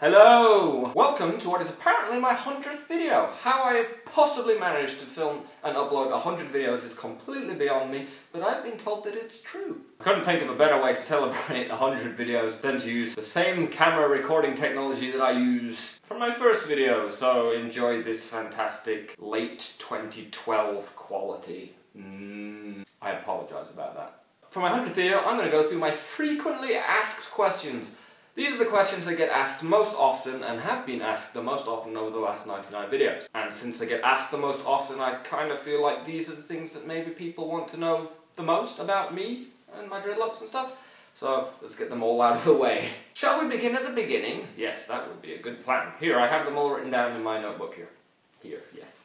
Hello! Welcome to what is apparently my 100th video. How I have possibly managed to film and upload 100 videos is completely beyond me, but I've been told that it's true. I couldn't think of a better way to celebrate 100 videos than to use the same camera recording technology that I used for my first video, so enjoy this fantastic late 2012 quality. I apologise about that. For my 100th video, I'm going to go through my frequently asked questions. These are the questions that get asked most often and have been asked the most often over the last 99 videos. And since they get asked the most often, I kind of feel like these are the things that maybe people want to know the most about me and my dreadlocks and stuff. So let's get them all out of the way. Shall we begin at the beginning? Yes, that would be a good plan. Here, I have them all written down in my notebook here. Yes.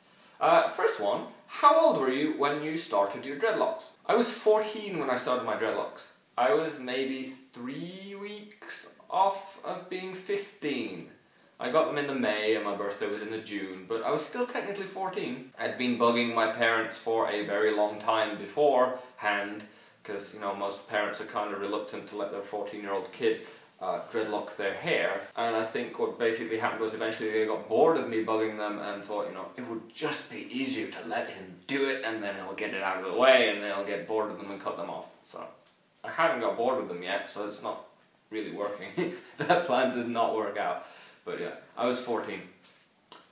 First one, how old were you when you started your dreadlocks? I was 14 when I started my dreadlocks. I was maybe 3 weeks off of being 15. I got them in the May and my birthday was in the June, but I was still technically 14. I'd been bugging my parents for a very long time beforehand, because, you know, most parents are kind of reluctant to let their 14-year-old kid dreadlock their hair, and I think what basically happened was eventually they got bored of me bugging them and thought, you know, it would just be easier to let him do it and then he'll get it out of the way and then I'll get bored of them and cut them off. So I haven't got bored with them yet, so it's not really working. That plan did not work out. But yeah, I was 14.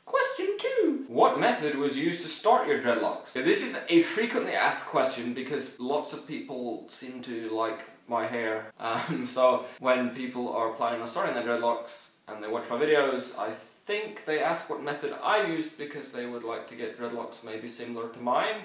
Question 2. What method was used to start your dreadlocks? Yeah, this is a frequently asked question because lots of people seem to like my hair. So when people are planning on starting their dreadlocks and they watch my videos, I think they ask what method I used because they would like to get dreadlocks maybe similar to mine.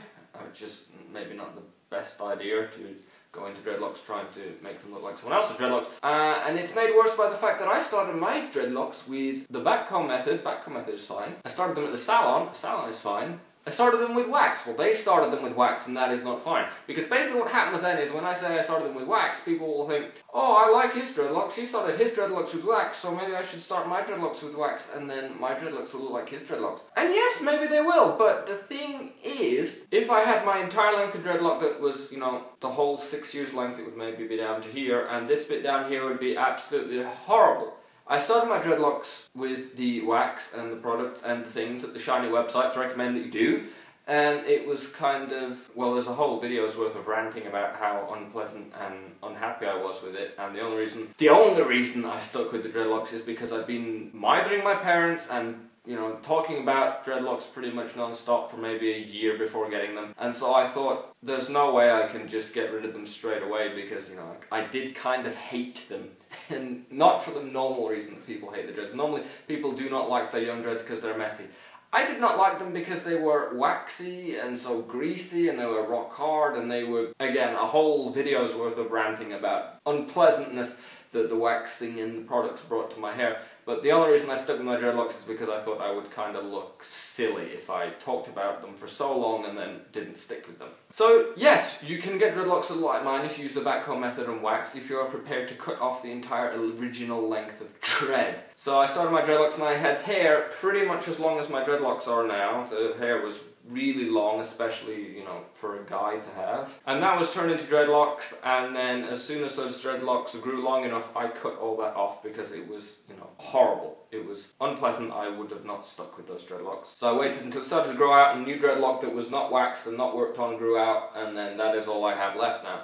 Just maybe not the best idea to go into dreadlocks trying to make them look like someone else's dreadlocks. And it's made worse by the fact that I started my dreadlocks with the backcomb method. Backcomb method is fine. I started them at the salon. Salon is fine. I started them with wax. Well, they started them with wax and that is not fine. Because basically what happens then is when I say I started them with wax, people will think, oh, I like his dreadlocks. He started his dreadlocks with wax, so maybe I should start my dreadlocks with wax and then my dreadlocks will look like his dreadlocks. And yes, maybe they will, but the thing is, if I had my entire length of dreadlock that was, you know, the whole 6 years length, it would maybe be down to here, and this bit down here would be absolutely horrible. I started my dreadlocks with the wax and the products and the things that the shiny websites recommend that you do, and it was kind of, well, there's a whole video's worth of ranting about how unpleasant and unhappy I was with it, and the only reason I stuck with the dreadlocks is because I'd been mithering my parents and, you know, talking about dreadlocks pretty much non-stop for maybe a year before getting them. And so I thought, there's no way I can just get rid of them straight away because, you know, I did kind of hate them. And not for the normal reason that people hate the dreads. Normally, people do not like their young dreads because they're messy. I did not like them because they were waxy and so greasy and they were rock hard and they were, again, a whole video's worth of ranting about unpleasantness that the waxing and the products brought to my hair. But the only reason I stuck with my dreadlocks is because I thought I would kind of look silly if I talked about them for so long and then didn't stick with them. So yes, you can get dreadlocks that look like mine if you use the backcomb method and wax, if you're prepared to cut off the entire original length of dread. So I started my dreadlocks and I had hair pretty much as long as my dreadlocks are now. The hair was really long, especially, you know, for a guy to have. And that was turned into dreadlocks, and then as soon as those dreadlocks grew long enough, I cut all that off because it was, you know, horrible. It was unpleasant. I would have not stuck with those dreadlocks. So I waited until it started to grow out and a new dreadlock that was not waxed and not worked on grew out, and then that is all I have left now.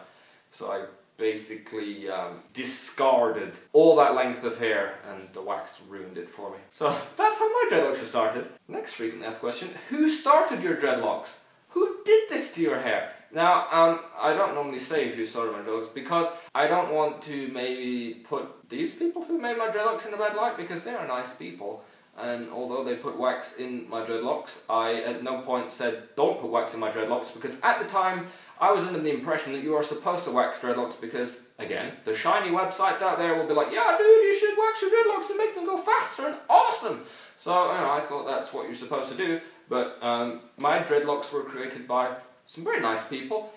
So I basically discarded all that length of hair and the wax ruined it for me. So that's how my dreadlocks have started. Next frequently asked question, who started your dreadlocks? Who did this to your hair? Now, I don't normally say who started my dreadlocks because I don't want to maybe put these people who made my dreadlocks in a bad light because they are nice people. And although they put wax in my dreadlocks, I at no point said don't put wax in my dreadlocks because at the time I was under the impression that you are supposed to wax dreadlocks because, again, the shiny websites out there will be like, yeah dude, you should wax your dreadlocks and make them go faster and awesome! So, you know, I thought that's what you're supposed to do, but my dreadlocks were created by some very nice people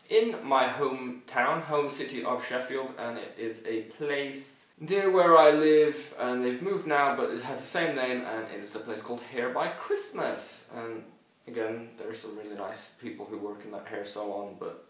in my hometown, home city of Sheffield, and it is a place near where I live, and they've moved now, but it has the same name, and it is a place called Hair by Christmas. And again, there's some really nice people who work in that hair salon, but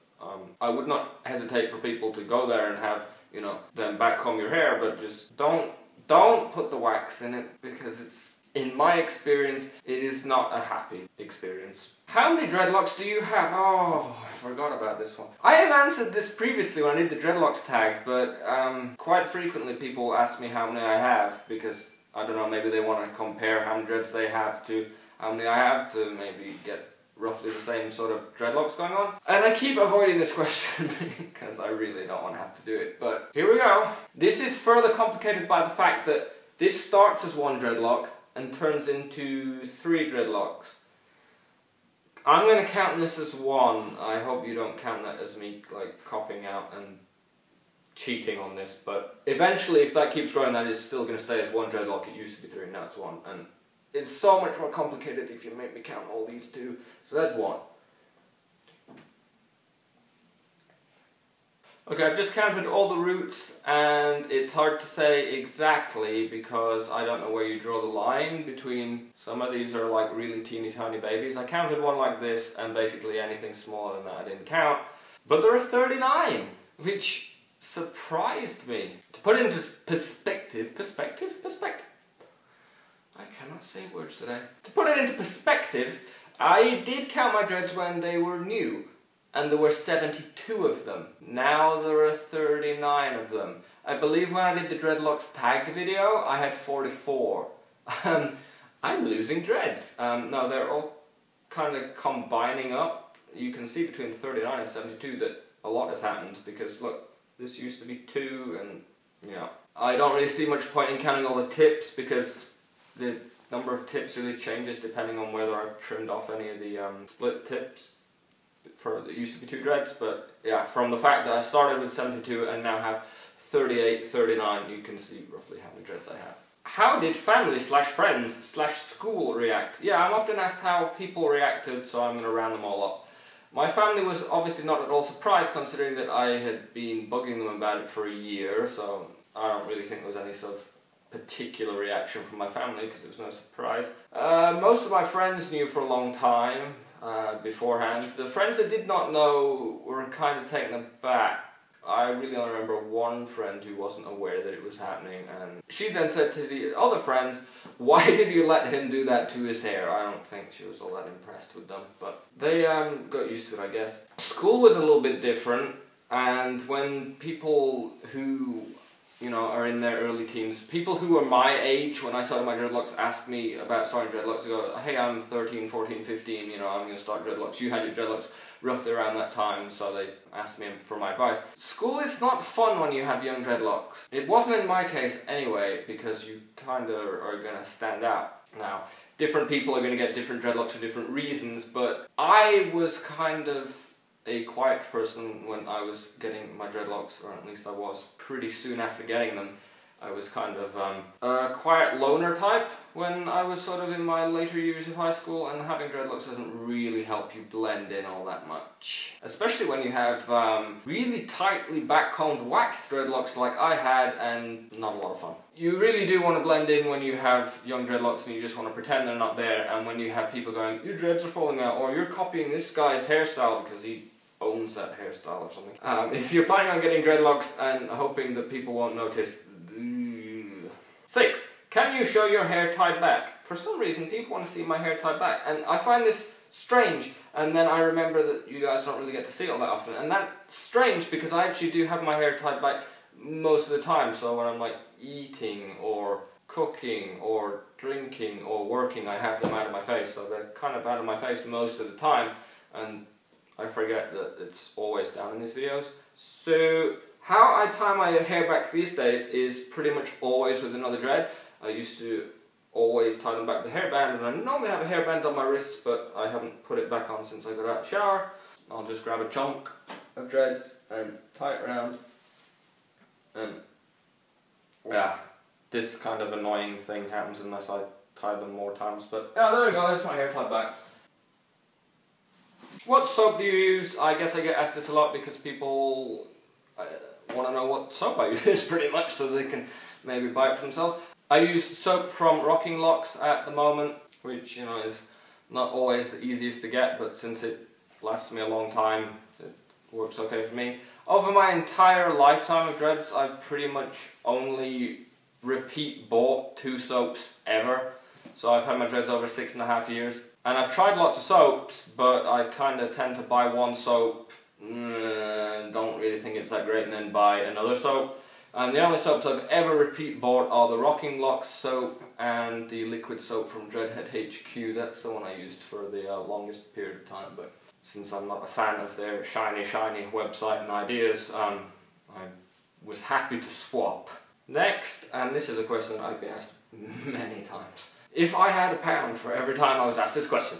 I would not hesitate for people to go there and have, you know, them backcomb your hair, but just don't don't put the wax in it because it's, in my experience, it is not a happy experience. How many dreadlocks do you have? Oh, I forgot about this one. I have answered this previously when I did the dreadlocks tag, but quite frequently people ask me how many I have because, I don't know, maybe they want to compare how many dreads they have to how many I have to maybe get roughly the same sort of dreadlocks going on. And I keep avoiding this question because I really don't want to have to do it. But here we go. This is further complicated by the fact that this starts as one dreadlock and turns into 3 dreadlocks. I'm going to count this as 1. I hope you don't count that as me like copying out and cheating on this, but eventually if that keeps growing that is still going to stay as 1 dreadlock. It used to be 3, now it's 1, and it's so much more complicated if you make me count all these 2. So that's 1. Okay, I've just counted all the roots and it's hard to say exactly because I don't know where you draw the line between, some of these are like really teeny tiny babies. I counted one like this and basically anything smaller than that I didn't count. But there are 39, which surprised me. To put it into perspective, I cannot say words today. To put it into perspective, I did count my dreads when they were new, and there were 72 of them. Now there are 39 of them. I believe when I did the dreadlocks tag video, I had 44. I'm losing dreads. No, they're all kind of combining up. You can see between 39 and 72 that a lot has happened because look, this used to be 2 and yeah. I don't really see much point in counting all the tips because the number of tips really changes depending on whether I've trimmed off any of the split tips. It used to be 2 dreads, but yeah, from the fact that I started with 72 and now have 38, 39, you can see roughly how many dreads I have. How did family / friends / school react? Yeah, I'm often asked how people reacted, so I'm going to round them all up. My family was obviously not at all surprised considering that I had been bugging them about it for a year, so I don't really think there was any sort of particular reaction from my family because it was no surprise. Most of my friends knew for a long time beforehand. The friends that did not know were kind of taken aback. I really only remember one friend who wasn't aware that it was happening, and she then said to the other friends, "Why did you let him do that to his hair?" I don't think she was all that impressed with them, but they got used to it, I guess. School was a little bit different, and when people who, you know, are in their early teens, people who were my age when I started my dreadlocks asked me about starting dreadlocks. They go, "Hey, I'm 13, 14, 15, you know, I'm going to start dreadlocks. You had your dreadlocks roughly around that time," so they asked me for my advice. School is not fun when you have young dreadlocks. It wasn't in my case anyway, because you kind of are going to stand out. Now, different people are going to get different dreadlocks for different reasons, but I was kind of a quiet person when I was getting my dreadlocks, or at least I was pretty soon after getting them. I was kind of a quiet loner type when I was sort of in my later years of high school, and having dreadlocks doesn't really help you blend in all that much. Especially when you have really tightly backcombed waxed dreadlocks like I had, and not a lot of fun. You really do want to blend in when you have young dreadlocks and you just want to pretend they're not there, and when you have people going, "Your dreads are falling out," or "You're copying this guy's hairstyle because he owns that hairstyle," or something. If you're planning on getting dreadlocks and hoping that people won't notice. 6. Can you show your hair tied back? For some reason people want to see my hair tied back, and I find this strange, and then I remember that you guys don't really get to see it all that often, and that's strange because I actually do have my hair tied back most of the time. So when I'm like eating or cooking or drinking or working, I have them out of my face, so they're kind of out of my face most of the time, and I forget that it's always down in these videos. So how I tie my hair back these days is pretty much always with another dread. I used to always tie them back with a hairband, and I normally have a hairband on my wrists, but I haven't put it back on since I got out of the shower. I'll just grab a chunk of dreads and tie it around, and yeah, this kind of annoying thing happens unless I tie them more times, but yeah, there we go, there's my hair tied back. What soap do you use? I guess I get asked this a lot because people want to know what soap I use pretty much, so they can maybe buy it for themselves. I use soap from Rocking Locks at the moment, which, you know, is not always the easiest to get, but since it lasts me a long time, it works okay for me. Over my entire lifetime of dreads, I've pretty much only repeat bought 2 soaps ever. So I've had my dreads over 6.5 years. And I've tried lots of soaps, but I kind of tend to buy one soap, don't really think it's that great, and then buy another soap. And the only soaps I've ever repeat bought are the Rocking Locks soap and the liquid soap from Dreadhead HQ. That's the one I used for the longest period of time, but since I'm not a fan of their shiny website and ideas, I was happy to swap. Next, and this is a question that I've been asked many times. If I had £1 for every time I was asked this question,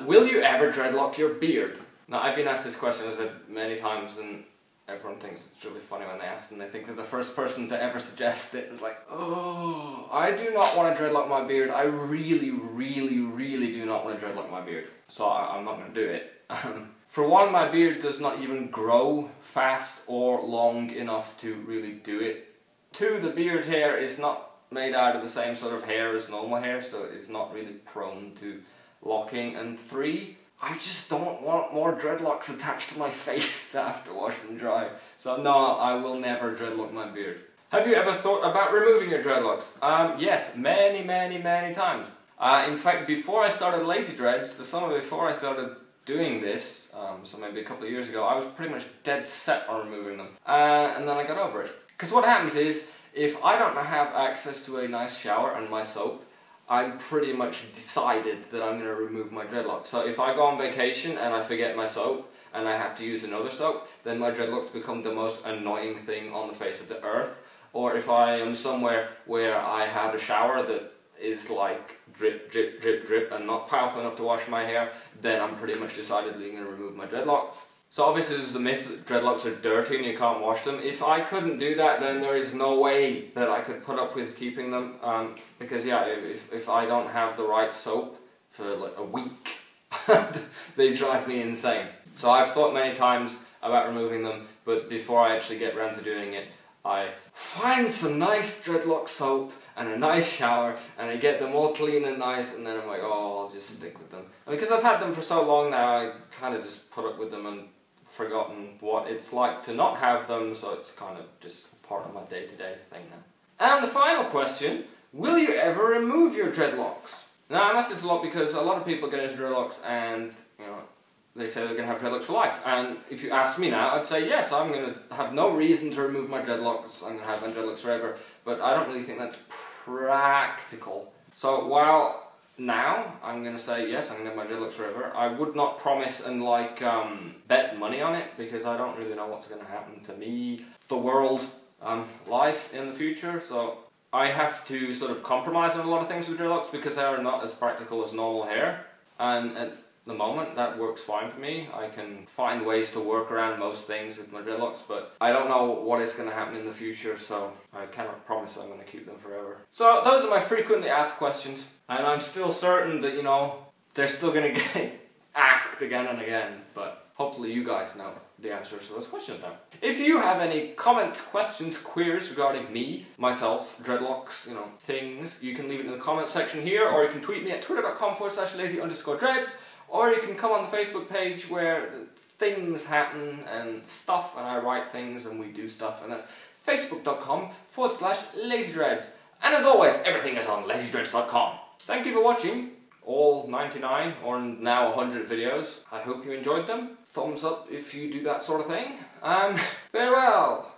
will you ever dreadlock your beard? Now, I've been asked this question, as I said, many times, and everyone thinks it's really funny when they ask, and they think they're the first person to ever suggest it, and it's like, oh, I do not want to dreadlock my beard. I really do not want to dreadlock my beard. So I'm not going to do it. For one, my beard does not even grow fast or long enough to really do it. 2, the beard hair is not made out of the same sort of hair as normal hair, so it's not really prone to locking. And 3, I just don't want more dreadlocks attached to my face to have to wash and dry. So no, I will never dreadlock my beard. Have you ever thought about removing your dreadlocks? Yes, many times. In fact, before I started Lazy Dreads, the summer before I started doing this, so maybe a couple of years ago, I was pretty much dead set on removing them. And then I got over it. Because what happens is, if I don't have access to a nice shower and my soap, I'm pretty much decided that I'm going to remove my dreadlocks. So if I go on vacation and I forget my soap and I have to use another soap, then my dreadlocks become the most annoying thing on the face of the earth. Or if I am somewhere where I have a shower that is like drip, drip, drip, drip and not powerful enough to wash my hair, then I'm pretty much decidedly going to remove my dreadlocks. So obviously there's the myth that dreadlocks are dirty and you can't wash them. If I couldn't do that, then there is no way that I could put up with keeping them. Because yeah, if I don't have the right soap for like a week, they drive me insane. So I've thought many times about removing them, but before I actually get around to doing it, I find some nice dreadlock soap and a nice shower, and I get them all clean and nice, and then I'm like, oh, I'll just stick with them. And because I've had them for so long now, I kind of just put up with them and forgotten what it's like to not have them, so it's kind of just part of my day-to-day thing now. And the final question, will you ever remove your dreadlocks? Now, I'm asked this a lot because a lot of people get into dreadlocks and, you know, they say they're going to have dreadlocks for life. And if you ask me now, I'd say yes, I'm going to have no reason to remove my dreadlocks. I'm going to have my dreadlocks forever. But I don't really think that's practical. So while now I'm going to say yes, I'm going to have my dreadlocks forever, I would not promise and like bet money on it, because I don't really know what's going to happen to me, the world, life in the future. So I have to sort of compromise on a lot of things with dreadlocks because they are not as practical as normal hair. And at the moment, that works fine for me. I can find ways to work around most things with my dreadlocks, but I don't know what is going to happen in the future, so I cannot promise I'm going to keep them forever. So those are my frequently asked questions, and I'm still certain that, you know, they're still going to get asked again and again, but hopefully you guys know the answers to those questions now. If you have any comments, questions, queries regarding me, myself, dreadlocks, you know, things, you can leave it in the comment section here, or you can tweet me at twitter.com/lazy_dreads, or you can come on the Facebook page where things happen and stuff, and I write things and we do stuff, and that's facebook.com/lazydreads. And as always, everything is on lazydreads.com. Thank you for watching all 99 or now 100 videos. I hope you enjoyed them. Thumbs up if you do that sort of thing. Farewell!